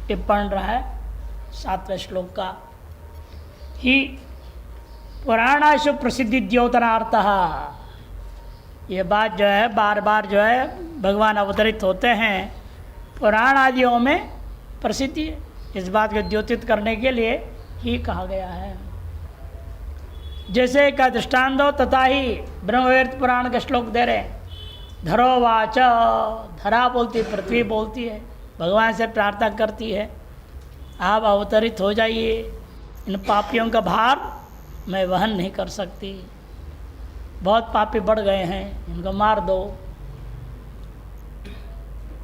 टिप्पण रहा है 7वें श्लोक का ही पुराणाशु प्रसिद्धि द्योतनार्थ। ये बात जो है बार बार जो है भगवान अवतरित होते हैं पुराण आदियों में प्रसिद्धि है, इस बात को द्योतित करने के लिए ही कहा गया है। जैसे का दृष्टांत हो तथा ही ब्रह्मवेद पुराण का श्लोक दे रहे हैं, धरोवाच, धरा बोलती है, पृथ्वी बोलती है, भगवान से प्रार्थना करती है आप अवतरित हो जाइए, इन पापियों का भार मैं वहन नहीं कर सकती, बहुत पापी बढ़ गए हैं, इनको मार दो।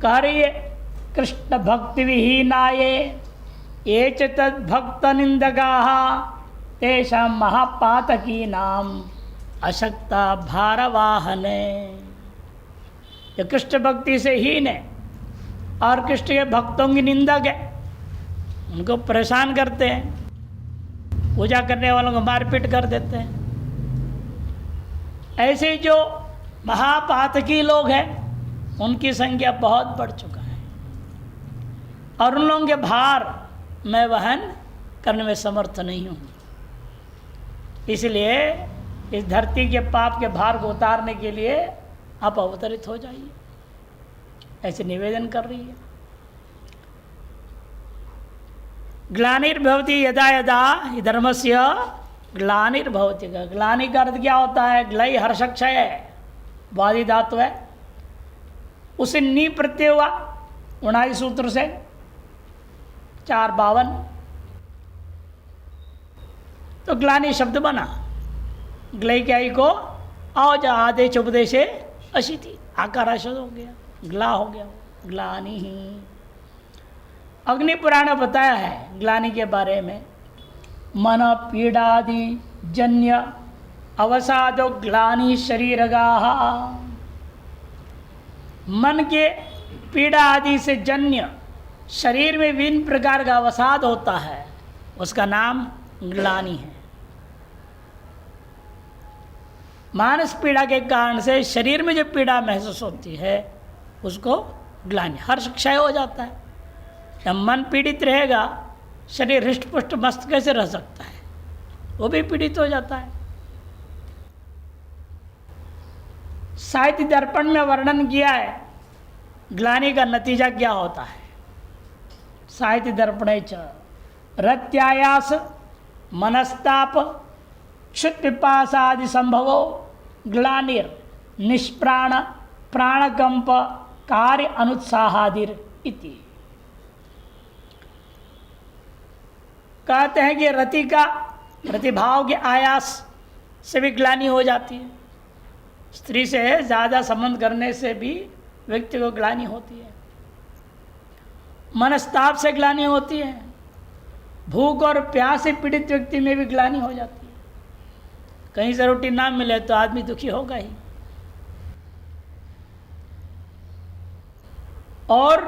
कह रही है कृष्ण भक्ति विहीनाये ये च तद्भक्त निंदगाः तेषां महापातकी नाम अशक्ता भारवाहने। ये कृष्ण भक्ति से हीन है और कृष्ण के भक्तों की निंदक है, उनको परेशान करते हैं, पूजा करने वालों को मारपीट कर देते हैं। ऐसे जो महापातकी लोग हैं उनकी संख्या बहुत बढ़ चुका है और उन लोगों के भार मैं वहन करने में समर्थ नहीं हूँ, इसलिए इस धरती के पाप के भार को उतारने के लिए आप अवतरित हो जाइए, ऐसे निवेदन कर रही है। ग्लानिर्भवति यदा यदा धर्मस्य ग्लानिर्भवति, ग्लानि का अर्थ क्या होता है? ग्लय हर्षक्षय वादी धातु है, उसे नी प्रत्यय हुआ 19 सूत्र से 452, तो ग्लानि शब्द बना। ग्लय क्या ही को औज आदेश उपदेशे अशिति, आकार शब्द हो गया, ग्ला हो गया, ग्लानि ही। अग्नि पुराण में बताया है ग्लानि के बारे में, मन पीड़ादि जन्य अवसादो ग्लानि शरीरगाः। मन के पीड़ा आदि से जन्य शरीर में विभिन्न प्रकार का अवसाद होता है, उसका नाम ग्लानि है। मानस पीड़ा के कारण से शरीर में जो पीड़ा महसूस होती है उसको ग्लानि, हर्ष क्षय हो जाता है। जब मन पीड़ित रहेगा शरीर हृष्ट पुष्ट मस्त कैसे रह सकता है, वो भी पीड़ित हो जाता है। साहित्य दर्पण में वर्णन किया है ग्लानि का नतीजा क्या होता है। साहित्य दर्पणे च रत्यायास मनस्ताप क्षुत पिपासादि संभवो ग्लानिर निष्प्राण प्राणकंप कार्य अनुत्साहादिर इति। कहते हैं कि रति का प्रतिभाव के आयास से भी ग्लानि हो जाती है, स्त्री से ज़्यादा संबंध करने से भी व्यक्ति को ग्लानि होती है, मनस्ताप से ग्लानि होती है, भूख और प्यास से पीड़ित व्यक्ति में भी ग्लानि हो जाती है। कहीं से रोटी ना मिले तो आदमी दुखी होगा ही, और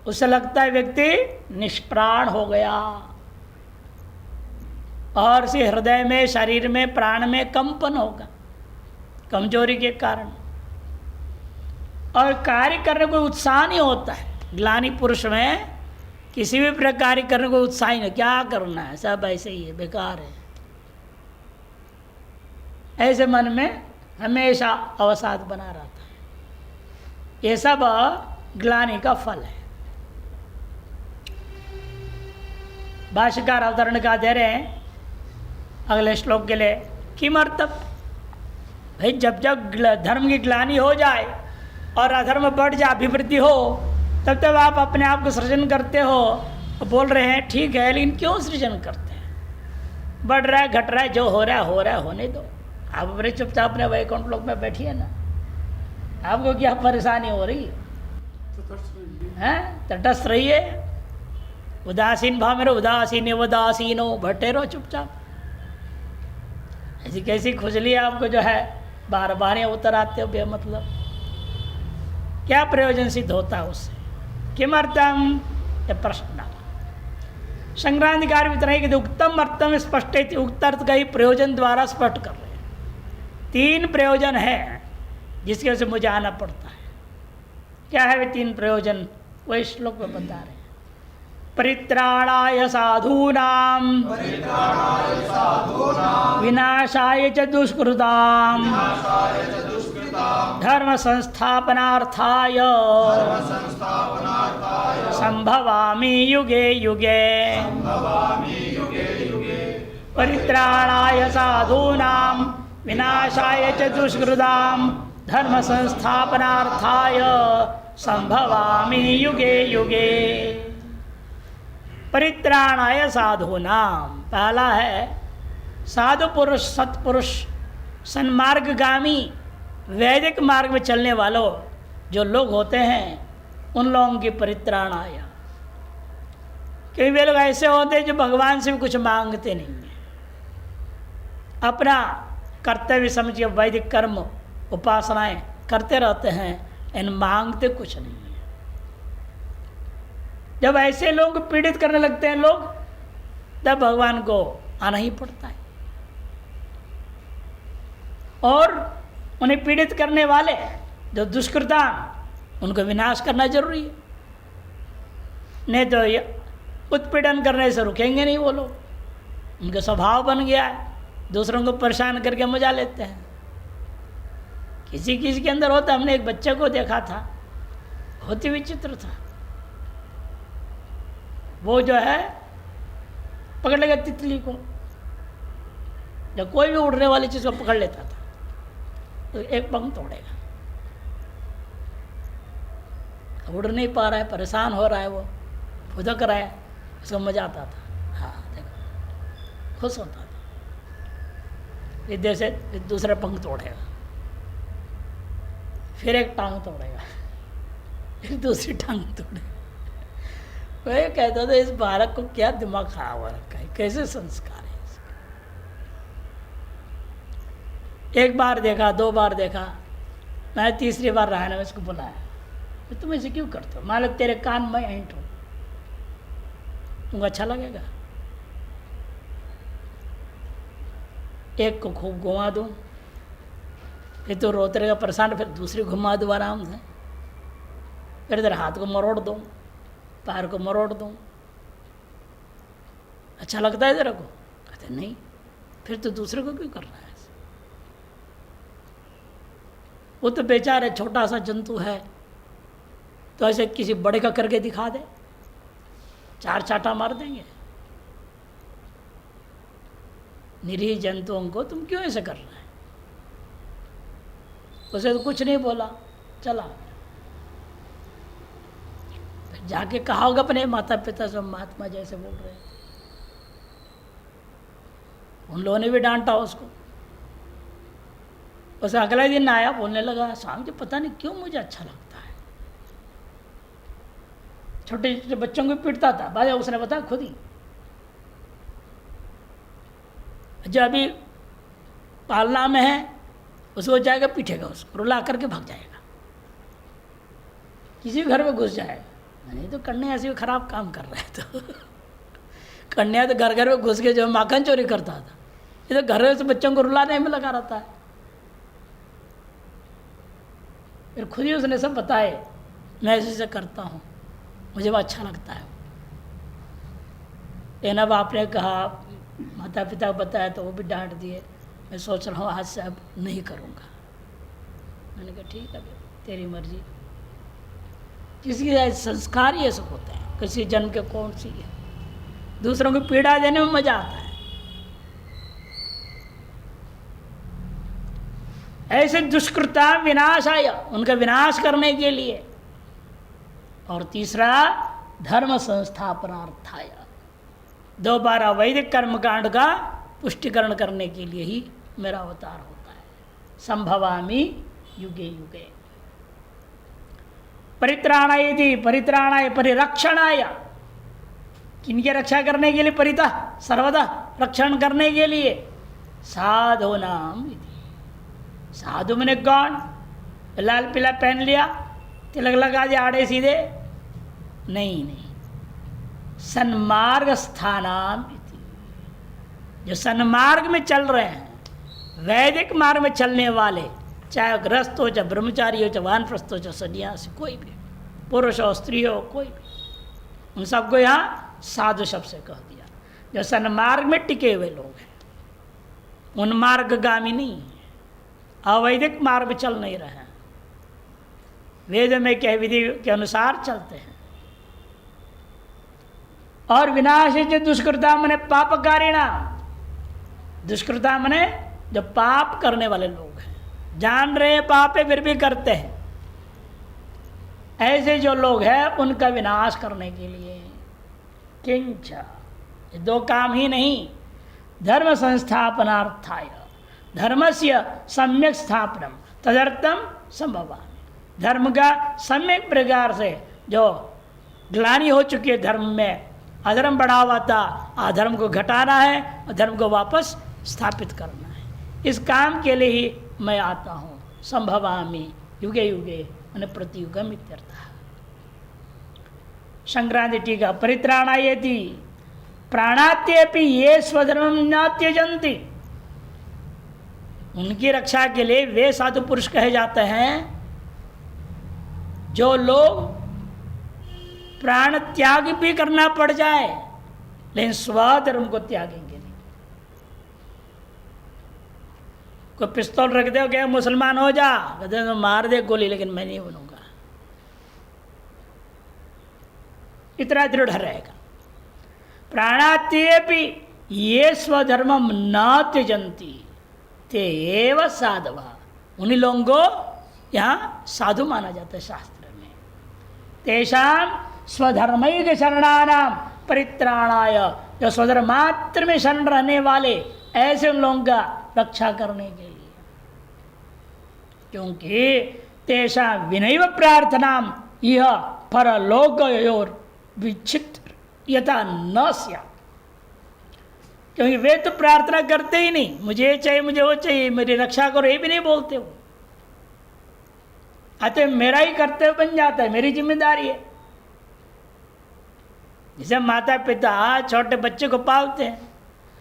उसे लगता है व्यक्ति निष्प्राण हो गया, और इसे हृदय में शरीर में प्राण में कंपन होगा कमजोरी के कारण, और कार्य करने को उत्साह नहीं होता है। ग्लानि पुरुष में किसी भी प्रकार कार्य करने को उत्साह नहीं, क्या करना है, सब ऐसे ही है, बेकार है, ऐसे मन में हमेशा अवसाद बना रहता है। ये सब ग्लानि का फल है। भाष्यकार अवतरण का दे रहे हैं अगले श्लोक के लिए, किमर्थम भाई, जब जब धर्म की ग्लानि हो जाए और अधर्म बढ़ जाए, अभिवृद्धि हो, तब तब आप अपने आप को सृजन करते हो, बोल रहे हैं ठीक है, लेकिन क्यों सृजन करते हैं? बढ़ रहा है घट रहा है, जो हो रहा है होने दो, आप अपने चुपचाप अपने वैकुंठ लोक में बैठिए ना, आपको क्या परेशानी हो रही है? तटस्थ रहिए, उदासीन भाव में उदासीन उदासीनो भट्टे रहो चुपचाप। ऐसी कैसी खुजली आपको जो है बार बार उतर आते हो बेमतलब, क्या प्रयोजन सिद्ध होता है उससे? किमर्थम ये प्रश्न संक्रांतिकार वितरण कि उत्तम अर्थम स्पष्ट, उक्त अर्थ का ही प्रयोजन द्वारा स्पष्ट कर रहे हैं। 3 प्रयोजन है जिसकी वजह से मुझे आना पड़ता है। क्या है वे 3 प्रयोजन? वही श्लोक में बता रहे हैं। परित्राणाय साधूनां विनाशाय च दुष्कृतां धर्म संस्थापनार्थाय संभवामि युगे युगे। परित्राणाय साधूनां विनाशाय च दुष्कृतां धर्म संस्थापनार्थाय संभवामि युगे युगे। परित्राणाय साधूनाम, पहला है साधु पुरुष, सत्पुरुष, सन्मार्गगामी, वैदिक मार्ग में चलने वालों जो लोग होते हैं उन लोगों की परित्राणाय। कई वे लोग ऐसे होते हैं जो भगवान से भी कुछ मांगते नहीं हैं, अपना कर्तव्य समझ के वैदिक कर्म उपासनाएं करते रहते हैं, इन मांगते कुछ नहीं है। जब ऐसे लोगों को पीड़ित करने लगते हैं लोग, तब भगवान को आना ही पड़ता है और उन्हें पीड़ित करने वाले जो दुष्कृता उनको विनाश करना जरूरी है, नहीं तो ये उत्पीड़न करने से रुकेंगे नहीं वो लोग। उनका स्वभाव बन गया है दूसरों को परेशान करके मजा लेते हैं। किसी किसी के अंदर होता, हमने एक बच्चे को देखा था, बहुत ही विचित्र था। वो जो है पकड़ लेगा तितली को, जब कोई भी उड़ने वाली चीज़ को पकड़ लेता था तो एक पंख तोड़ेगा। उड़ नहीं पा रहा है, परेशान हो रहा है, वो फुदक रहा है, उसको मजा आता था। हाँ देखो, खुश होता था। इधर से दूसरे पंख तोड़ेगा, फिर एक टांग तोड़ेगा, फिर दूसरी टांग तोड़ेगा। वही कहता था इस बालक को क्या दिमाग खराब हो रखा है, कैसे संस्कार है इसका। एक बार देखा, दो बार देखा, मैंने तीसरी बार रहा ना इसको बुलाया, तो तुम ऐसे क्यों करते हो? मान लो तेरे कान में ऐंठ हो, तुमको अच्छा लगेगा? एक को खूब घुमा दूँ, फिर तो रोते रहेगा परेशान, फिर दूसरी घुमा दूँ आराम से, फिर इधर हाथ को मरोड़ दूँ, पैर को मरोड़ दूँ, अच्छा लगता है तेरे को? कहते नहीं। फिर तो दूसरे को क्यों कर रहा है? वो तो बेचारा छोटा सा जंतु है, तो ऐसे किसी बड़े का करके दिखा दे, चार चाटा मार देंगे। निरीह जंतुओं को तुम क्यों ऐसे कर रहे हैं? उसे तो कुछ नहीं बोला, चला। फिर जाके कहा होगा अपने माता पिता से, महात्मा जैसे बोल रहे हैं, उन लोगों ने भी डांटा उसको। उसे अगले दिन आया, बोलने लगा, स्वामी जी पता नहीं क्यों मुझे अच्छा लगता है। छोटे छोटे बच्चों को पीटता था, बाद उसने बताया खुद ही, जो अभी पालना में है उसको जाएगा पीटेगा, उसको रुला करके भाग जाएगा, किसी भी घर में घुस जाएगा। नहीं तो कन्या ऐसे भी खराब काम कर रहे हैं। तो कन्या तो घर घर में घुस के जो माखन चोरी करता था, ये तो घर से बच्चों को रुलाने में लगा रहता है। फिर खुद ही उसने सब बताए, मैं ऐसे करता हूँ, मुझे वो अच्छा लगता है। लेकिन अब आपने कहा, माता पिता को बताया तो वो भी डांट दिए। मैं सोच रहा हूँ आज से अब नहीं करूँगा। मैंने कहा ठीक है तेरी मर्जी। किसी के संस्कार ये सब होते हैं, किसी जन्म के कौन सी है। दूसरों को पीड़ा देने में मजा आता है। ऐसे दुष्कृता विनाशाय, उनका विनाश करने के लिए। और तीसरा धर्म संस्थापनार्थाय, दोबारा वैदिक कर्मकांड का पुष्टिकरण करने के लिए ही मेरा अवतार होता है। संभवामि युगे युगे। परित्राणाय यदि, परित्राणाय परिरक्षणाय, किनकी रक्षा करने के लिए? परितः सर्वदा रक्षण करने के लिए। साधु नाम, साधु मैंने कौन? लाल पीला पहन लिया, तिलक लगा दिया आड़े सीधे? नहीं नहीं, सन्मार्ग स्थानाम, जो सन्मार्ग में चल रहे हैं, वैदिक मार्ग में चलने वाले, चाहे गृहस्थ हो, चाहे ब्रह्मचारी हो, चाहे वानप्रस्थ हो, चाहे सन्यासी, कोई भी पुरुष हो स्त्री हो, कोई भी, उन सबको यहाँ साधु शब्द से कह दिया। जो सन्मार्ग में टिके हुए लोग हैं, उन्मार्गगामी नहीं, अवैधिक मार्ग चल नहीं रहे हैं, वेद में कहे विधि के अनुसार चलते हैं। और विनाश दुष्कृता मने पापकारिणा, दुष्कृता मने जो पाप करने वाले लोग हैं, जान रहे हैं पाप है फिर भी करते हैं, ऐसे जो लोग हैं उनका विनाश करने के लिए किंच, दो काम ही नहीं, धर्म संस्थापनार्थाय धर्मस्य सम्यक स्थापनम तदर्थम संभवामि, धर्म का सम्यक प्रकार से जो ग्लानि हो चुकी है धर्म में, अधर्म बढ़ा हुआ था, अधर्म को घटाना है और धर्म को वापस स्थापित करना है, इस काम के लिए ही मैं आता हूँ। संभवामि युगे युगे मैंने प्रतियुगम इत्यर्थः। संक्रांति टीका परित्राणायति प्राणात्यपि ये स्वधर्मम न त्यजन्ति, उनकी रक्षा के लिए वे साधु पुरुष कहे जाते हैं जो लोग प्राण त्याग भी करना पड़ जाए लेकिन स्वधर्म को त्यागेंगे नहीं। कोई पिस्तौल रख दे क्या मुसलमान हो जा, कहते तो मार दे गोली, लेकिन मैं नहीं बनूंगा, इतना दृढ़ रहेगा। प्राणात्यपि ये स्वधर्मम न त्यजन्ति ते एव साधवा, उन्हीं लोगों को यहाँ साधु माना जाता है शास्त्र में। तेषाम स्वधर्मैक शरणानाम परित्राणाय, जो स्वधर्म मात्र में शरण रहने वाले ऐसे उन लोगों का रक्षा करने के लिए, क्योंकि तेषाम विनैव प्रार्थनाम यह परलोकयोर विच्छिन्न यथा न स्यात्, क्योंकि वे तो प्रार्थना करते ही नहीं, मुझे ये चाहिए मुझे वो चाहिए, मेरी रक्षा करो, ये भी नहीं बोलते वो, अतः मेरा ही कर्तव्य बन जाता है, मेरी जिम्मेदारी है। जैसे माता पिता छोटे बच्चे को पालते हैं,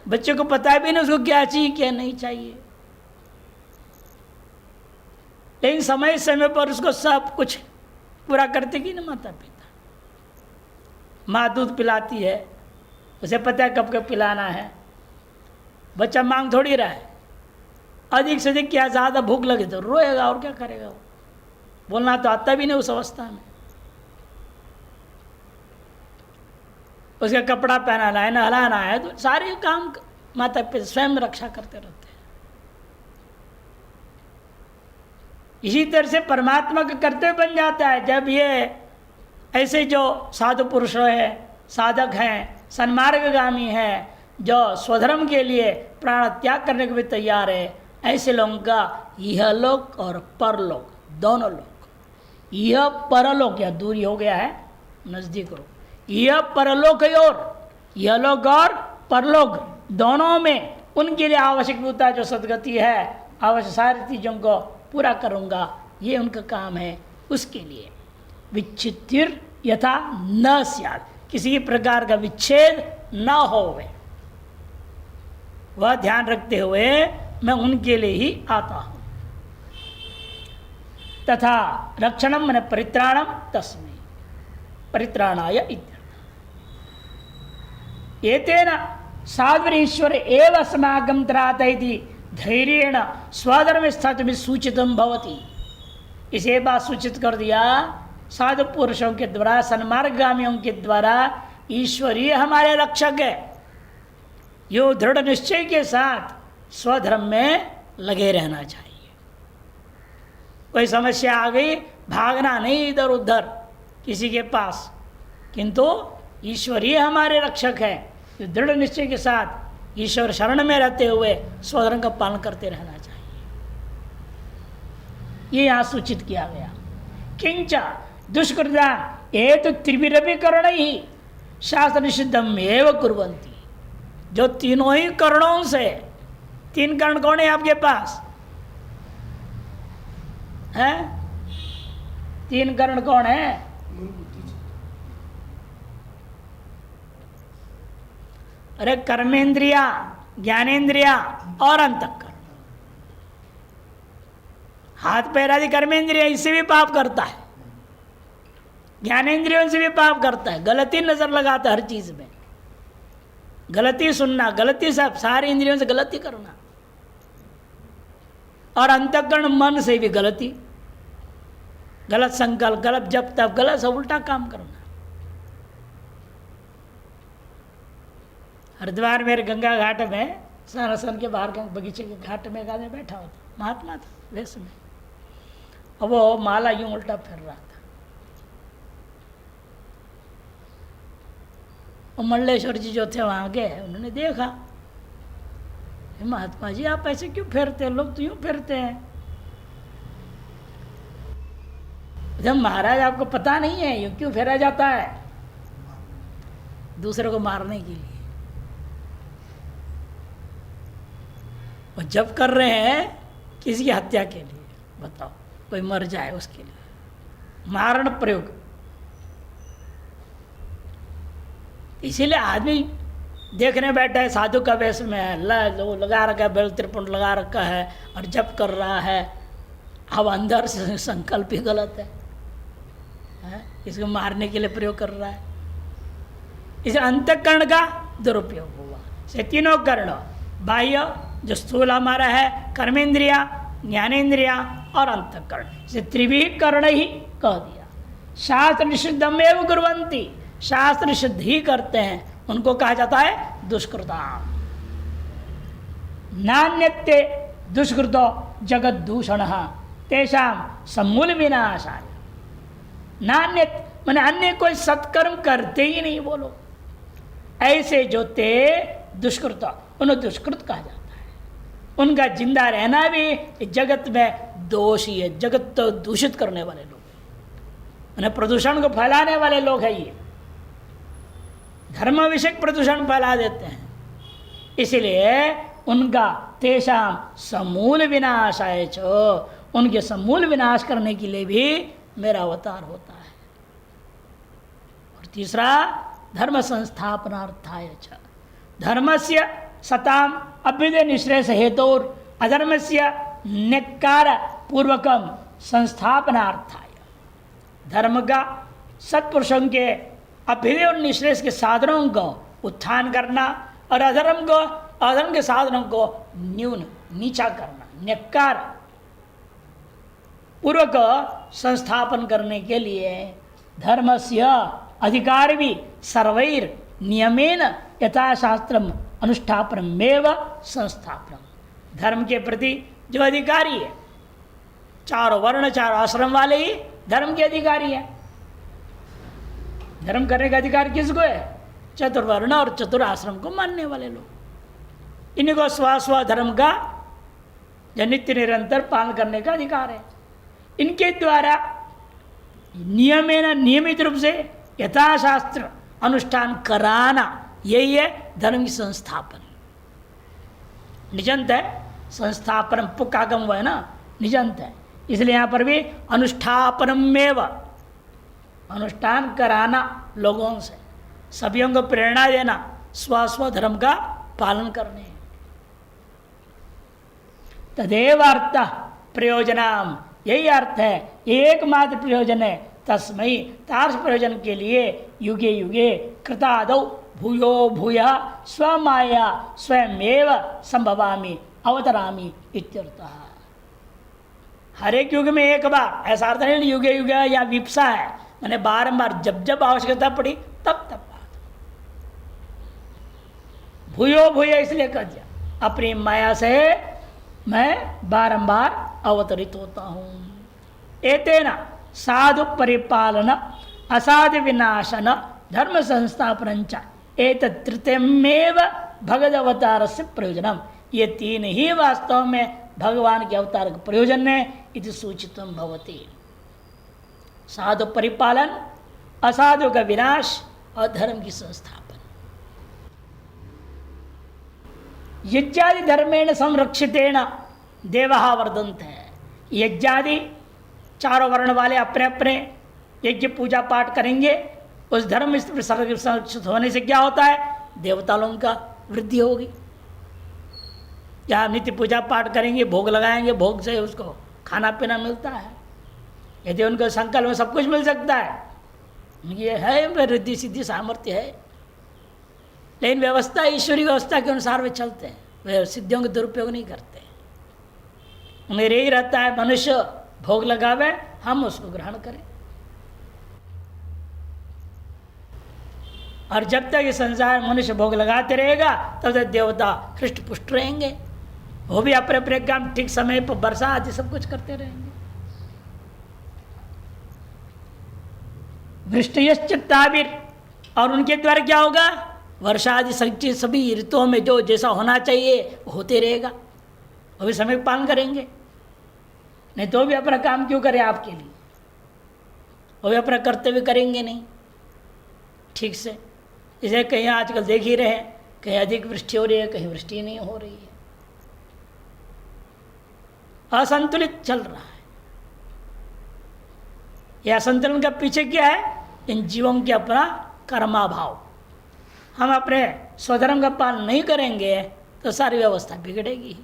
बच्चे को पता भी नहीं उसको क्या चाहिए क्या नहीं चाहिए, लेकिन समय समय पर उसको सब कुछ पूरा करते कि ना माता पिता। माँ दूध पिलाती है, उसे पता है कब कब पिलाना है, बच्चा मांग थोड़ी रहा है, अधिक से अधिक क्या ज़्यादा भूख लगे तो रोएगा, और क्या करेगा वो, बोलना तो आता भी नहीं उस अवस्था में। उसका कपड़ा पहनाना है, नहलाना है, तो सारे काम माता पिता स्वयं रक्षा करते रहते हैं। इसी तरह से परमात्मा का कर्तव्य बन जाता है जब ये ऐसे जो साधु पुरुष है, साधक हैं, सन्मार्गगामी हैं, जो स्वधर्म के लिए प्राण त्याग करने को भी तैयार है, ऐसे लोगों का यह लोक और परलोक दोनों लोक, यह परलोक या दूरी हो गया है नजदीक रो, यह परलोक और यह लोक और परलोक दोनों में उनके लिए आवश्यक होता है जो सदगति है, आवश्यक सारी चीज़ों को पूरा करूँगा, ये उनका काम है। उसके लिए विच्छित्तिर यथा न स्यात्, किसी प्रकार का विच्छेद न होवे, वह ध्यान रखते हुए मैं उनके लिए ही आता हूँ। तथा रक्षणम मन परित्राणम तस्मै परित्राणाय इत्यर्थः। एतेन साध्वीश्वर एव अस्माकं त्रातयति धैर्येण स्वधर्म स्थातुं सूचितं भवति। इसे बात सूचित कर दिया साधु पुरुषों के द्वारा, सन्मार्गगामियों के द्वारा, ईश्वरीय हमारे रक्षक है, यो दृढ़ निश्चय के साथ स्वधर्म में लगे रहना चाहिए। कोई समस्या आ गई, भागना नहीं इधर उधर किसी के पास, किंतु ईश्वरीय हमारे रक्षक है, जो दृढ़ निश्चय के साथ ईश्वर शरण में रहते हुए स्वधर्म का पालन करते रहना चाहिए, ये यहाँ सूचित किया गया। किंच दुष्कृता ये तो त्रिविरपि कर्ण ही शास्त्र निषिद्धम एव कुर्वन्ति, जो तीनों ही कर्णों से, तीन कर्ण कौन है आपके पास हैं? तीन कर्ण कौन है? अरे कर्मेंद्रिया, ज्ञानेन्द्रिया और अंतःकरण। हाथ पैर आदि कर्मेंद्रिया, इससे भी पाप करता है, ज्ञानेंद्रियों से भी पाप करता है, गलती नजर लगाता है हर चीज में, गलती सुनना, गलती सब सारी इंद्रियों से गलती करना, और अंतःकरण मन से भी गलती, गलत संकल्प, गलत जप तप, गलत सब उल्टा काम करना। हरिद्वार मेरे गंगा घाट में, सारसन के बाहर बगीचे के घाट में एक आदमी बैठा होता, महात्मा था वेश में, और वो माला यूं उल्टा फिर रहा था। और मंडलेश्वर जी जो थे वहाँ गए, उन्होंने देखा, महात्मा जी आप ऐसे क्यों फेरते हैं, लोग तो यूं फेरते हैं। जब महाराज आपको पता नहीं है यूं क्यों फेरा जाता है? दूसरे को मारने के लिए। और जब कर रहे हैं किसी की हत्या के लिए, बताओ, कोई मर जाए उसके लिए मारण प्रयोग। इसीलिए आदमी देखने बैठा है साधु का वेश में है, लगा रखा है, बेल त्रिपुंड लगा रखा है और जप कर रहा है, अब अंदर से संकल्प ही गलत है, इसको मारने के लिए प्रयोग कर रहा है। इसे अंतःकरण का दुरुपयोग हुआ। से तीनों कर्ण, बाह्य जो स्थूल हमारा है, कर्मेंद्रिया, ज्ञानेन्द्रिया और अंतःकरण, इसे त्रिवी कर्ण ही कह दिया। शास्त्र निषिद्धमेव कुर्वन्ति, शास्त्र निषिद्ध ही करते हैं, उनको कहा जाता है दुष्कृता। नान्यत्ते दुष्कृतो जगत दूषण तेषाम समूल विनाशाय। नान्यत माने अन्य कोई सत्कर्म करते ही नहीं, बोलो ऐसे जो थे दुष्कृत, उन्हें दुष्कृत कहा जाता है। उनका जिंदा रहना भी जगत में दोष ही है। जगत तो दूषित करने वाले लोग, उन्हें प्रदूषण को फैलाने वाले लोग हैं, ये धर्म विषयक प्रदूषण फैला देते हैं। इसलिए उनका तेषाम समूल विनाशाय च, उनके समूल विनाश करने के लिए भी मेरा अवतार होता है। और तीसरा धर्म संस्थापनार्थाय च, धर्मस्य सताम अभ्युदय निश्रेष हेतुर अधर्मस्य नेकार पूर्वकम संस्थापनार्थाय। धर्म का सत्पुरुषों के अभ्युदय और निश्रेष के साधनों को उत्थान करना और अधर्म के साधनों को न्यून नीचा करना, नेकार पूर्वक संस्थापन करने के लिए धर्मस्य अधिकार भी सर्वैर नियमेन यथाशास्त्रम अनुष्ठापनमेव संस्थापनम। धर्म के प्रति जो अधिकारी है, चारों वर्ण चारों आश्रम वाले ही धर्म के अधिकारी है। धर्म करने का अधिकार किसको है? चतुर्वर्ण और चतुर आश्रम को मानने वाले लोग। इनको स्व धर्म का जो नित्य निरंतर पालन करने का अधिकार है। इनके द्वारा नियमित रूप से यथाशास्त्र अनुष्ठान कराना, यही है धर्म की संस्थापन। निजंत है संस्थापन, पुकागम हुआ है ना, निजंत है। इसलिए यहाँ पर भी अनुष्ठापनमेव, अनुष्ठान कराना लोगों से, सभी को प्रेरणा देना स्व धर्म का पालन करने। तदेव अर्थ प्रयोजनाम, यही अर्थ है, एकमात्र प्रयोजन है। तस्मै, तार्स प्रयोजन के लिए युगे युगे कृतादौ भूयो भूय स्वमाया स्वयमेव संभवामि अवतरामि इत्यर्थः। हर एक युग में एक बार, ऐसा अर्थ नहीं युगे युगे या विप्सा है, मैंने बारंबार जब जब आवश्यकता पड़ी तब तब बात। भूयो भूय इसलिए कह दिया, अपनी माया से मैं बारंबार अवतरित होता हूं। एतेन साधु परिपालन असाधु विनाशन धर्म संस्थापन एतत् तृतीयमेव भगवद अवतार से प्रयोजनम। ये तीन ही वास्तव में भगवान के अवतार का प्रयोजन है। इति सूचितम भवति। साधु परिपालन, असाधु का विनाश और धर्म की संस्थापन। यज्ञादि धर्मेण संरक्षितेन देवः वर्धन्ते। यज्ञादि चारों वर्ण वाले अपने अपने यज्ञ पूजा पाठ करेंगे, उस धर्म संरक्षित होने से क्या होता है? देवता लोगों का वृद्धि होगी। जहाँ नित्य पूजा पाठ करेंगे, भोग लगाएंगे, भोग से उसको खाना पीना मिलता है। यदि उनको संकल्प में सब कुछ मिल सकता है ये है रिद्धि सिद्धि सामर्थ्य है, लेकिन व्यवस्था ईश्वरी व्यवस्था के अनुसार वे चलते हैं, वे सिद्धियों का दुरुपयोग नहीं करते। उन्हें यही रहता है मनुष्य भोग लगावे, हम उसको ग्रहण करें। और जब तक ये संसार मनुष्य भोग लगाते रहेगा तब तक देवता हृष्ट पुष्ट रहेंगे, वो भी अपने अपने काम ठीक समय पर वर्षा आदि सब कुछ करते रहेंगे। वृष्टियश्चित्ताविर, और उनके द्वारा क्या होगा, वर्षा आदि सभी ऋतुओं में जो जैसा होना चाहिए वो होते रहेगा, वो भी समय पालन करेंगे। नहीं तो भी अपना काम क्यों करें आपके लिए, वो भी अपना कर्तव्य करेंगे नहीं ठीक से। इसे कहीं आजकल देख ही रहे, कहीं अधिक वृष्टि हो रही है, कहीं वृष्टि नहीं हो रही है, असंतुलित चल रहा है। यह असंतुलन का पीछे क्या है, इन जीवों के अपना कर्माभाव। हम अपने स्वधर्म का पालन नहीं करेंगे तो सारी व्यवस्था बिगड़ेगी।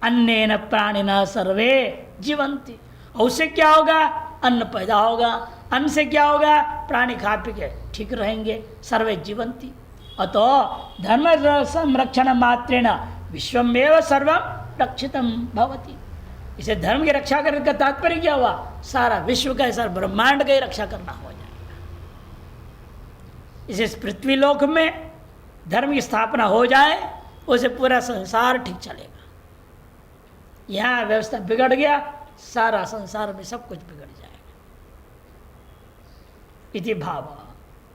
अन्नेन प्राणिना सर्वे जीवंती, और उससे क्या होगा, अन्न पैदा होगा, अन्न से क्या होगा, प्राणी खा पी के ठीक रहेंगे, सर्वे जीवंती। अतो धर्म संरक्षण मात्रेण विश्वमेव सर्वं रक्षितम भवति। इसे धर्म की रक्षा करने का तात्पर्य क्या हुआ, सारा विश्व का, सारा ब्रह्मांड का ही रक्षा करना हो जाएगा। इसे पृथ्वी लोक में धर्म की स्थापना हो जाए, उसे पूरा संसार ठीक चलेगा। यहाँ व्यवस्था बिगड़ गया, सारा संसार में सब कुछ बिगड़ जाएगा। इति भाव,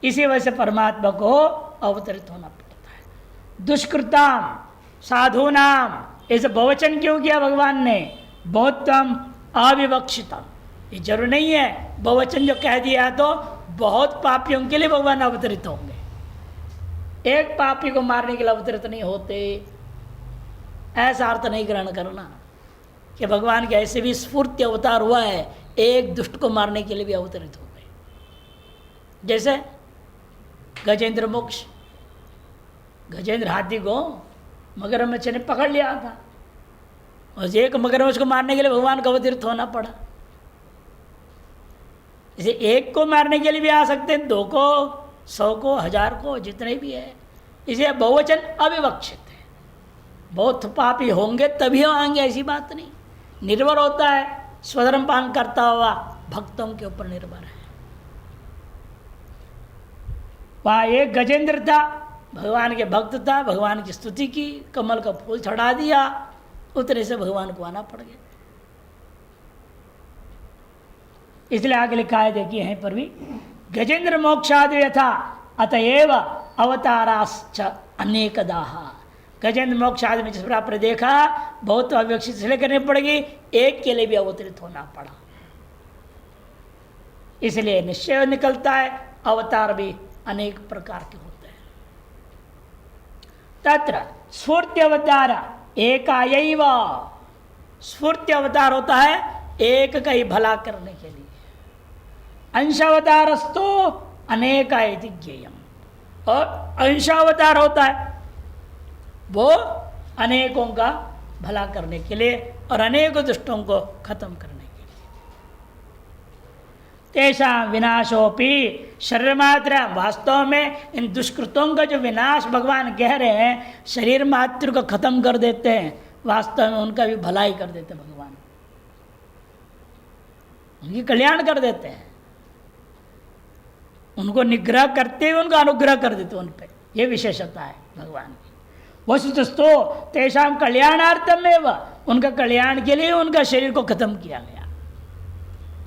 इसी वजह से परमात्मा को अवतरित होना पड़ता है। दुष्कृताम साधुनाम, ऐसे बहुवचन क्यों किया भगवान ने, बहुतम अविवक्षितम, ये जरूर नहीं है बहुवचन जो कह दिया तो बहुत पापियों के लिए भगवान अवतरित होंगे, एक पापी को मारने के लिए अवतरित नहीं होते, ऐसा अर्थ नहीं ग्रहण करना कि भगवान के ऐसे भी स्फूर्ति अवतार हुआ है, एक दुष्ट को मारने के लिए भी अवतरित हो गए। जैसे गजेंद्र मोक्ष, गजेंद्र हाथी को मगरमच्छ ने पकड़ लिया था, और एक मगरमच्छ को मारने के लिए भगवान को अवतरित होना पड़ा। इसे एक को मारने के लिए भी आ सकते हैं, दो को, 100 को, 1000 को, जितने भी है। इसे बहुवचन अविवक्षित है, बहुत पापी होंगे तभी आएंगे ऐसी बात नहीं, निर्भर होता है स्वधर्म पालन करता हुआ भक्तों के ऊपर निर्भर है। वहाँ एक गजेंद्र था, भगवान के भक्त था, भगवान की स्तुति की, कमल का फूल चढ़ा दिया, उतने से भगवान को आना पड़ गया। इसलिए आगे लिखा है, देखिए यहीं पर भी, गजेंद्र मोक्षाद यथा अतएव अवताराश्च अनेकदाः। गजेंद्र मोक्षाद में जिस पर आपने देखा बहुत अविवक्षित इसलिए करनी पड़ेगी, एक के लिए भी अवतरित होना पड़ा, इसलिए निश्चय निकलता है अवतार भी अनेक प्रकार के होते हैं। तत्र स्फूर्ति अवतार एकायैव, स्फूर्ति अवतार होता है एक का ही भला करने के लिए, अंशावतारस्तु अनेका इति ज्ञेयम्, और अंशावतार होता है वो अनेकों का भला करने के लिए और अनेकों दुष्टों को खत्म करने के लिए। तेषा विनाशोपि शरीर मात्र, वास्तव में इन दुष्कृतों का जो विनाश भगवान कह रहे हैं, शरीर मात्र को खत्म कर देते हैं, वास्तव में उनका भी भलाई कर देते हैं भगवान, उनकी कल्याण कर देते हैं, उनको निग्रह करते हुए उनका अनुग्रह कर देते उन पर। यह विशेषता है भगवान की। वस्तुतस्तु तेषां कल्याणार्थमेव, उनका कल्याण के लिए उनका शरीर को खत्म किया गया।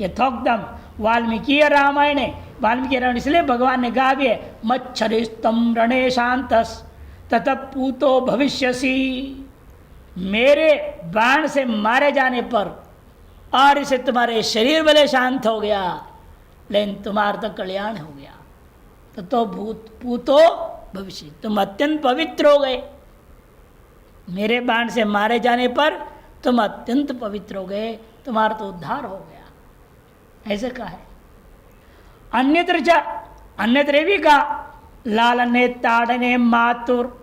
यथोक्तम वाल्मीकि रामायणे, वाल्मीकि रामायण इसलिए भगवान ने कहा भी है, मच्छरिस्तम रणे शांतस ततः पूतो भविष्यसि, मेरे बाण से मारे जाने पर और इसे तुम्हारे शरीर भले शांत हो गया, लेकिन तुम्हारा तो कल्याण हो गया। तो पूतो भविष्य, तुम अत्यंत पवित्र हो गए, मेरे बाण से मारे जाने पर तुम अत्यंत पवित्र हो गए, तुम्हारा तो उद्धार हो गया, ऐसे कहा है। अन्यत्र भी कहा, लालने ताड़ने मातुर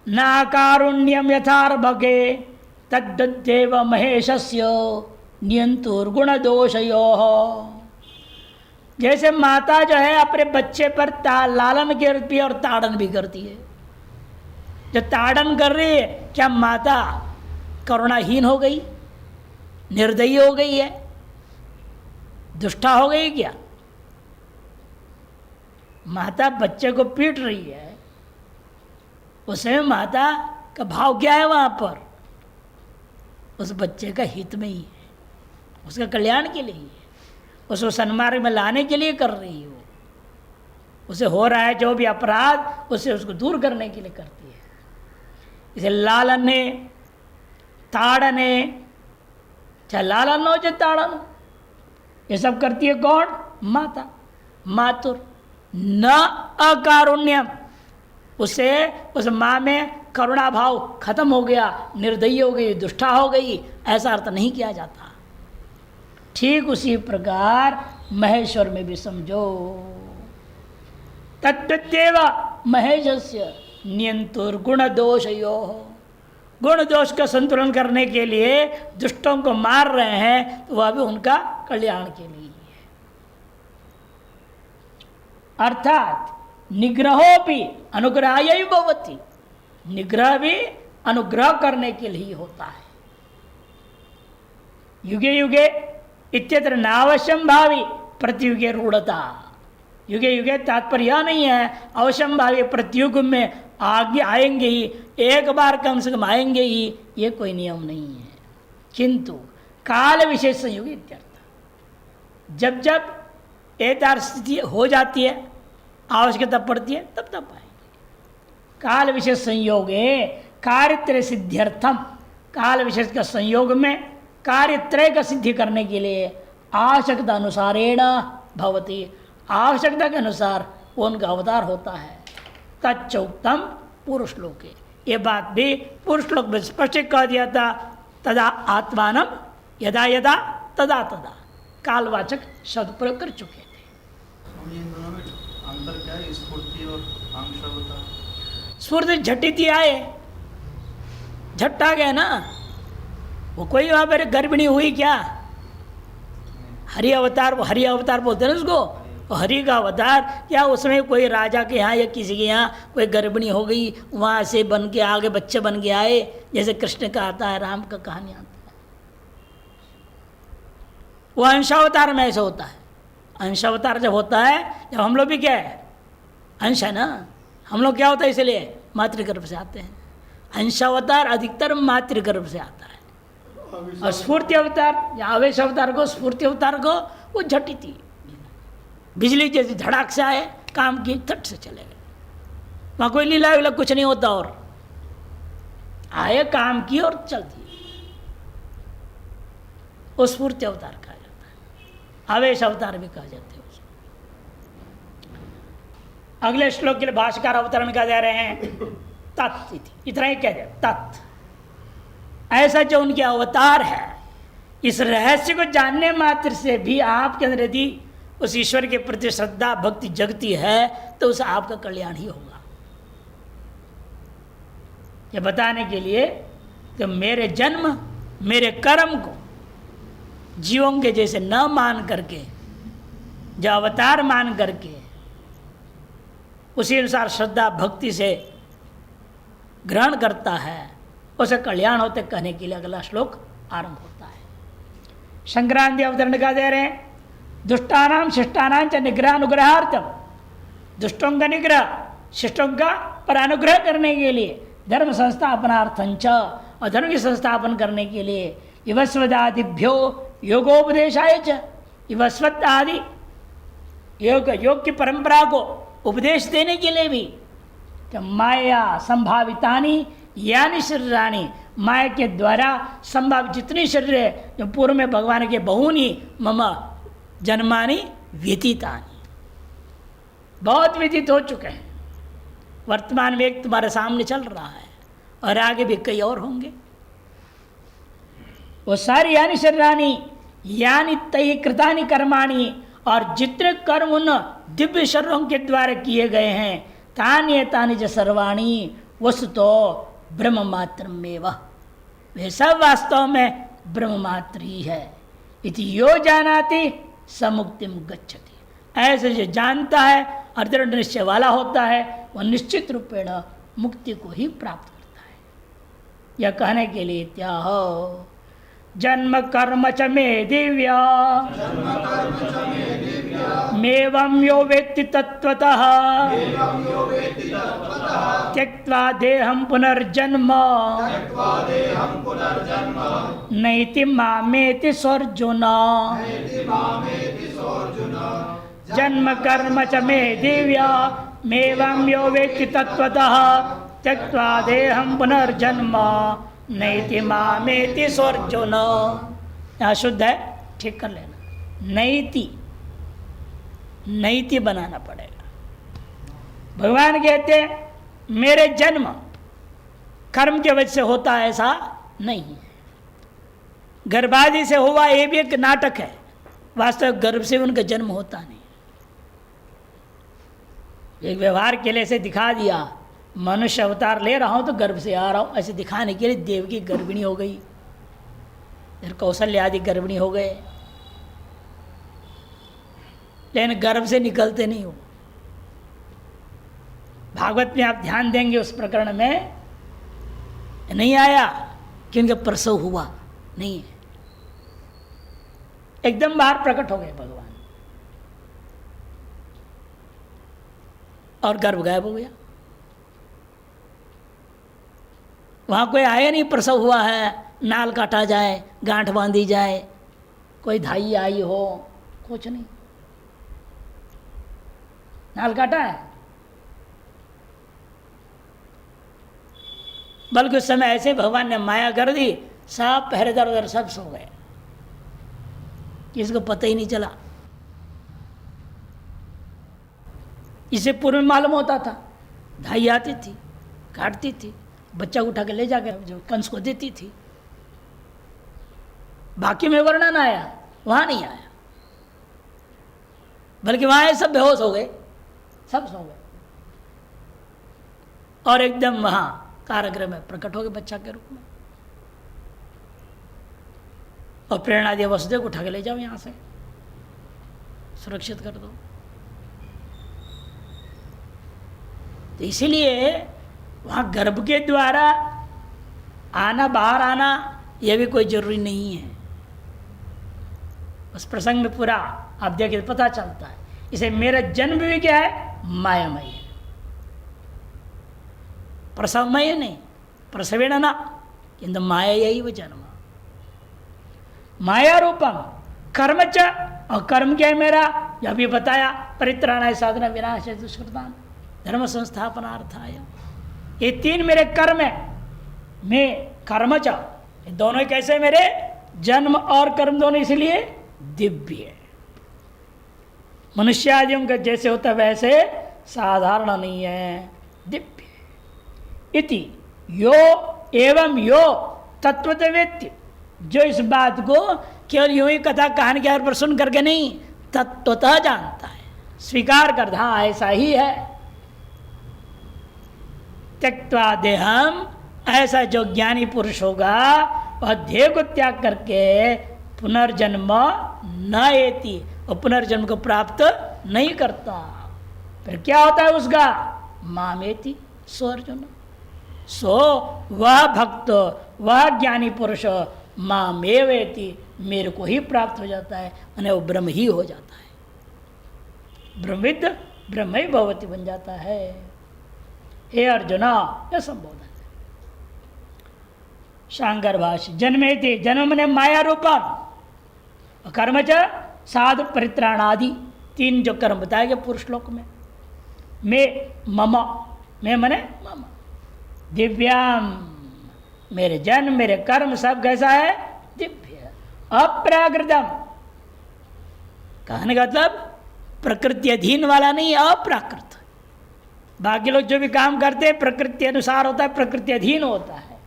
न कारुण्यम यथार्भगे तद्देव महेशस्य नियंतुर्गुण दोषयोः। जैसे माता जो है अपने बच्चे पर लालन करती है और ताड़न भी करती है। जो ताड़न कर रही है, क्या माता करुणाहीन हो गई, निर्दयी हो गई है, दुष्टा हो गई क्या? माता बच्चे को पीट रही है, उसमें माता का भाव क्या है? वहां पर उस बच्चे का हित में ही है, उसका कल्याण के लिए ही है, उसको सन्मार्ग में लाने के लिए कर रही है। वो उसे हो रहा है जो भी अपराध, उसे उसको दूर करने के लिए करती है। इसे लालने ताड़ने, चाहे लालन हो चाहे ताड़न हो, ये सब करती है कौन? माता। मातुर न अकारुण्यम, उसे उस माँ में करुणा भाव खत्म हो गया, निर्दयी हो गई, दुष्टा हो गई, ऐसा अर्थ नहीं किया जाता। ठीक उसी प्रकार महेश्वर में भी समझो। तद्वदेव महेशस्य नियंतुर गुण दोषयो, गुण दोष का संतुलन करने के लिए दुष्टों को मार रहे हैं, तो वह भी उनका कल्याण के लिए है। अर्थात निग्रहोपि अनुग्रहाय भवति, निग्रह भी अनुग्रह करने के लिए होता है। युगे युगे इत्यत्र नावश्यम भावी प्रतियुगे रूढ़ता, युगे युगे तात्पर्य यह नहीं है अवश्यम भावी प्रत्युग में आगे आएंगे ही, एक बार कम से कम आएंगे ही, ये कोई नियम नहीं है। किंतु काल विशेष संयोग इत्यर्थ, जब जब एक स्थिति हो जाती है, आवश्यकता पड़ती है, तब तब आएंगे। काल विशेष संयोगे कार्यत्रय सिद्ध्यर्थम, काल विशेष का संयोग में कार्यत्रय का सिद्धि करने के लिए आवश्यकता अनुसारेण भवति, आवश्यकता के अनुसार वो उनका अवतार होता है। तच्चोक्तम पूर्व श्लोके, ये बात भी पूर्व श्लोक में स्पष्ट कह दिया था। तदा आत्मानम यदा यदा तदा तदा, कालवाचक शब्द प्रयोग कर चुके थे। अंतर क्या है स्फूर्ति और आंशवता? स्फूर्ति झटिति आए, झट्टा गया ना, वो कोई वहां पर गर्भिणी हुई क्या? हरि अवतार, वो हरि अवतार बोलते हैं ना उसको, वो हरि का अवतार। या उसमें कोई राजा के यहाँ या किसी के यहाँ कोई गर्भिणी हो गई, वहाँ से बन के आगे बच्चे बन के आए, जैसे कृष्ण का आता है, राम का कहानी आता है। वो अंशावतार में ऐसा होता है। अंशावतार जब होता है, जब हम लोग भी क्या है, अंश है ना, हम लोग क्या होता है, इसलिए मातृगर्भ से आते हैं। अंशावतार अधिकतर मातृगर्भ से आता है। और स्फूर्ति अवतार या आवेश अवतार को, स्फूर्ति अवतार को, वो झटी थी, बिजली जैसे धड़ाक से आए, काम की थट से चले गए, वहाँ कोई लीला वीला कुछ नहीं होता, और आए काम की और चल दिए। वो स्फूर्ति अवतार कहा जाता है, आवेश अवतार भी कहा जाते हैं उसको। अगले श्लोक के लिए भाष्यकार अवतरण कह दे रहे हैं तत्, इतना ही कह दे तत्, ऐसा जो उनके अवतार है, इस रहस्य को जानने मात्र से भी आपके अंदर यदि उस ईश्वर के प्रति श्रद्धा भक्ति जगती है, तो उसे आपका कल्याण ही होगा। ये बताने के लिए कि मेरे जन्म मेरे कर्म को जीवों के जैसे न मान करके, जो अवतार मान करके उसी अनुसार श्रद्धा भक्ति से ग्रहण करता है, उसे कल्याण होते कहने के लिए अगला श्लोक आरंभ होता है। संक्रांति अवतरण का दे रहे हैं, दुष्टानाम शिष्टानाम च निग्रह अनुग्रहार्थम, दुष्टों का निग्रह शिष्टों का पर अनुग्रह करने के लिए, धर्म संस्थापनार्थं च, और धर्म की संस्थापन करने के लिए, इवस्वदादिभ्यो योगोपदेशाय च, इवस्वत आदि योग की परंपरा को उपदेश देने के लिए भी, माया संभावितानि यानी शरीराणी, माया के द्वारा संभावित जितनी शरीर है, जो पूर्व में भगवान के बहुनी मम जन्मानि व्यतीतानि, बहुत व्यतीत हो चुके हैं, वर्तमान में एक तुम्हारे सामने चल रहा है, और आगे भी कई और होंगे। वो सारी यानी शरीरानी यानी तय कृतानि कर्माणि, और जितने कर्म उन दिव्य शरीरों के द्वारा किए गए हैं, तानि तानि च सर्वाणि वस्तुतो ब्रह्म मात्र में, वे सब वास्तव में ब्रह्म मात्र ही है। इति यो जानाति समुक्तिम गच्छति, ऐसे जो जानता है और दृढ़ निश्चय वाला होता है वह निश्चित रूपेण मुक्ति को ही प्राप्त करता है। यह कहने के लिए क्या हो, जन्म कर्म च मे दिव्या मेवं यो वेत्ति तत्त्वतः त्यक्त्वा देहं पुनर्जन्म नैति मामेति सोऽर्जुन। जन्म कर्म च मे दिव्या मेवं यो वेत्ति तत्त्वतः त्यक्त्वा देहं पुनर्जन्म नैति मामेति सोऽर्जुन। यहाँ शुद्ध है, ठीक कर लेना। नैति नैति बनाना पड़ेगा। भगवान कहते हैं मेरे जन्म कर्म के वजह से होता है, ऐसा नहीं है। गर्भादि से हुआ ये भी एक नाटक है, वास्तविक गर्भ से उनका जन्म होता नहीं। एक व्यवहार के लिए से दिखा दिया, मनुष्य अवतार ले रहा हूं तो गर्भ से आ रहा हूं, ऐसे दिखाने के लिए देवकी गर्भिणी हो गई, फिर कौशल्य आदि गर्भिणी हो गए, लेकिन गर्भ से निकलते नहीं हो। भागवत में आप ध्यान देंगे उस प्रकरण में नहीं आया कि उनके प्रसव हुआ, नहीं है, एकदम बाहर प्रकट हो गए भगवान और गर्भ गायब हो गया। वहां कोई आया नहीं, प्रसव हुआ है, नाल काटा जाए, गांठ बांधी जाए, कोई धाई आई हो, कुछ नहीं, नाल काटा है। बल्कि उस समय ऐसे भगवान ने माया कर दी, सब पहरेदार उधर सब सो गए, किसी को पता ही नहीं चला। इसे पूर्व में मालूम होता था, धाई आती थी, काटती थी, बच्चा उठा के ले जाकर जो कंस को देती थी। बाकी में वर्णन आया, वहां नहीं आया, बल्कि वहां सब बेहोश हो गए, सब सो गए और एकदम वहां कारागृह में प्रकट हो गए बच्चा के रूप में। और प्रेरणा दिया वसुदेव को उठा के ले जाओ, यहां से सुरक्षित कर दो। तो इसीलिए वहां गर्भ के द्वारा आना, बाहर आना, यह भी कोई जरूरी नहीं है। उस प्रसंग में पूरा आप देखिए पता चलता है। इसे मेरा जन्म भी क्या है, मायामय है, प्रसवमय नहीं, प्रसवेण ना, किंतु माया यही वो जन्म। माया रूपम कर्म च, और कर्म क्या है मेरा, यह भी बताया, परित्राणाय साधना विनाशाय दुष्कृताम धर्म संस्थापनार्थाय। ये तीन मेरे कर्म है, मैं कर्म च, ये दोनों कैसे मेरे, जन्म और कर्म दोनों इसलिए दिव्य है। मनुष्य आदियों का जैसे होता है वैसे साधारण नहीं है, दिव्य। इति यो एवं यो तत्वतवेत्य, जो इस बात को केवल यूं ही कथा कहानी के आधार पर सुन करके नहीं, तत्वतः जानता है, स्वीकार कर, हाँ ऐसा ही है। त्यक्त्वा देहम, ऐसा जो ज्ञानी पुरुष होगा वह देह को त्याग करके पुनर्जन्म न एति, और पुनर्जन्म को प्राप्त नहीं करता। फिर क्या होता है उसका, मामेति सो अर्जुन, सो वह भक्त, वह ज्ञानी पुरुष मामेवेति, मेरे को ही प्राप्त हो जाता है, यानी वो ब्रह्म ही हो जाता है, ब्रह्मविद ब्रह्म ही भवति बन जाता है। हे अर्जुना, यह संबोधन है। शांकर भाष्य, जन्मे थे, जन्म ने माया रूपम, कर्म च साधु परित्राणादि, तीन जो कर्म बताए गए पुरुष श्लोक में। मैं मम, मैं मने मम, दिव्याम, मेरे जन्म मेरे कर्म सब कैसा है, दिव्य, अप्राकृतम, कहने का मतलब प्रकृति अधीन वाला नहीं, अप्राकृत। बाकी लोग जो भी काम करते हैं प्रकृति अनुसार होता है, प्रकृति अधीन होता है,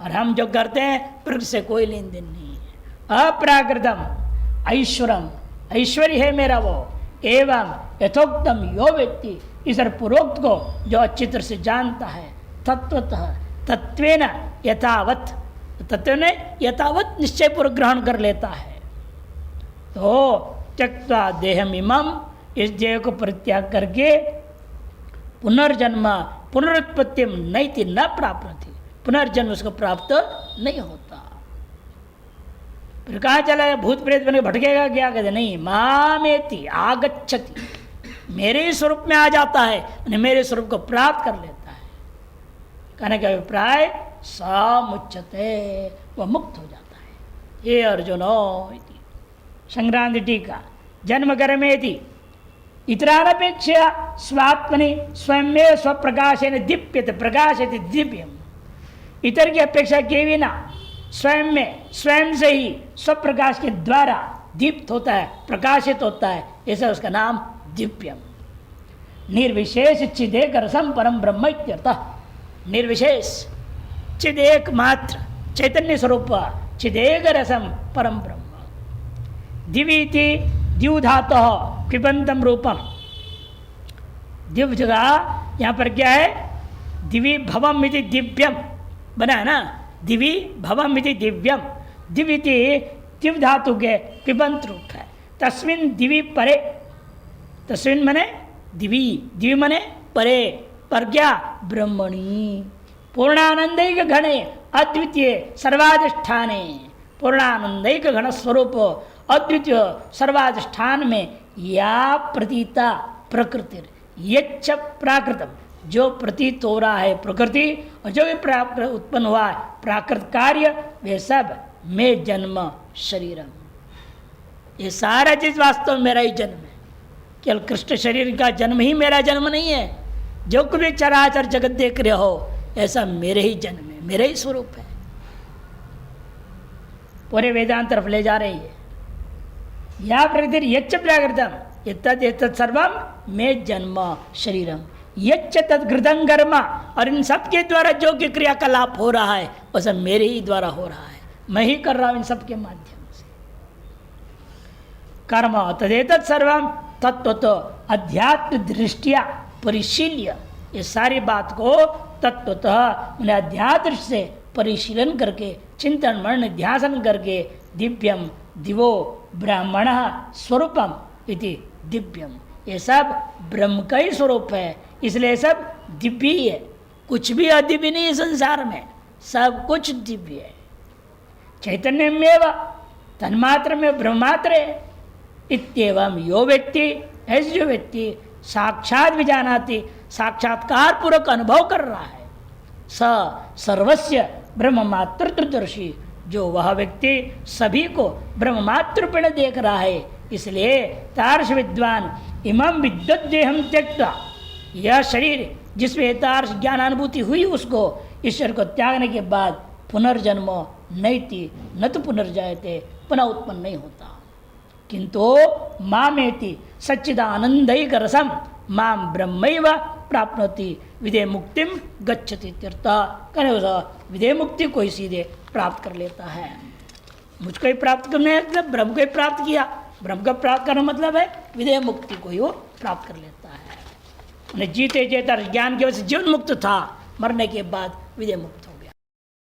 और हम जो करते हैं प्रकृति से कोई लेन देन नहीं है। अप्राकृतम ऐश्वरम, ऐश्वर्य है मेरा वो, एवं यथोक्तम यो व्यक्ति, इस पूर्वोक्त को जो अच्छी तरह से जानता है, तत्वतः तत्वेन यथावत, तत्व ने यथावत निश्चय पूर्वक ग्रहण कर लेता है। तो त्यक्त्वा देहमिमम, इस देह को परित्याग करके पुनर्जन्म पुनरुत्पत्ति नैति न प्राप्त, पुनर्जन्म उसको प्राप्त नहीं होता। फिर कहाँ चला है, भूत प्रेत बन के भटकेगा क्या? कहते नहीं, मामेति आगच्छति, मेरे ही स्वरूप में आ जाता है, मेरे स्वरूप को प्राप्त कर लेता है। कहने का अभिप्राय समुच्यते, वह मुक्त हो जाता है। ये अर्जुनो इति संक्रांति टीका जन्म कर्मेति इतरानपेक्षया स्वात्मनि स्वयं में स्वप्रकाशेन दीप्यते, प्रकाशयति दिव्यम। इतर की अपेक्षा के बिना स्वयं में स्वयं से ही स्वप्रकाश के द्वारा दीप्त होता है, प्रकाशित होता है, ऐसा उसका नाम दिव्यम। निर्विशेष चिदेक रसम परम ब्रह्म इत्यर्थः। निर्विशेष चिदेक मात्र चैतन्य स्वरूप चिदेक रसम परम ब्रह्म। दिवीति द्युधातः पिबंतम रूपम। दिव जगह यहाँ पर क्या है, दिवी भवम इति दिव्यम बना है ना, दिवी भवम इति दिव्यम। दिविति दिव धातु के पिबंत रूप है। तस्मिन दिवी परे, तस्मिन मने दिवी, दिवी मने परे, पर क्या? ब्रह्मणी पूर्णानंदैक घने अद्वितीय सर्वाधिष्ठाने, पूर्णानंदैक घन स्वरूप अद्वितीय सर्वाधिष्ठान में या प्रतीता प्रकृति, यच्च प्राकृतम, जो प्रतीत हो रहा है प्रकृति और जो भी उत्पन्न हुआ है प्राकृत कार्य, वे सब में जन्म शरीरम। ये सारा चीज वास्तव में मेरा ही जन्म है। केवल कृष्ण शरीर का जन्म ही मेरा जन्म नहीं है। जो कुछ भी चराचर जगत देख रहे हो ऐसा मेरे ही जन्म है, मेरे ही स्वरूप है। पूरे वेदांत तरफ ले जा रही है। या प्रकृति यच्च प्राकृतम यत्तद सर्वम में जन्म शरीरम, यच्च तद्घृतं कर्म, और इन सब के द्वारा जो कि क्रियाकलाप हो रहा है वह सब मेरे ही द्वारा हो रहा है, मैं ही कर रहा हूं इन सब के माध्यम से। कर्म तदेतत् सर्वम तत्वतो अध्यात्म दृष्टिया परिशील्य, ये सारी बात को तत्वतः उन्हें अध्यात्म से परिशीलन करके चिंतन मनन ध्यान करके दिव्यम दिवो ब्राह्मण स्वरूपम इति दिव्यम, ये सब ब्रह्म का ही स्वरूप है, इसलिए सब दिव्य ही है। कुछ भी अदिव्य नहीं है संसार में, सब कुछ दिव्य है। चैतन्य में तन्मात्र में ब्रह्मात्र है। इत्येवं यो व्यक्ति, ऐसे जो व्यक्ति साक्षात विजानाति, साक्षात्कार पूर्वक अनुभव कर रहा है, स सर्वस्य ब्रह्म मातृत्वदर्शी, जो वह व्यक्ति सभी को ब्रह्म मातृपेण देख रहा है। इसलिए तार्श विद्वान इमं विद्युत देहम त्यक्ता, यह शरीर जिसमें तार्श ज्ञानानुभूति हुई उसको इस शरीर को त्यागने के बाद पुनर्जन्म नैति न तो पुनर्जायते, पुनः उत्पन्न नहीं होता। किंतु मामेति सच्चिदानंदैक रसम माम ब्रह्मैव प्राप्नोति विदेह मुक्तिम गच्छति इत्यर्थः। विदेह मुक्ति को ही सीधे प्राप्त कर लेता है। मुझको ही प्राप्त करने मतलब ब्रह्म को ही प्राप्त किया, ब्रह्म को प्राप्त करना मतलब है विदेह मुक्ति को ही वो प्राप्त कर लेता है। जीते जेता ज्ञान की वजह से जीवन मुक्त था, मरने के बाद विदेह मुक्त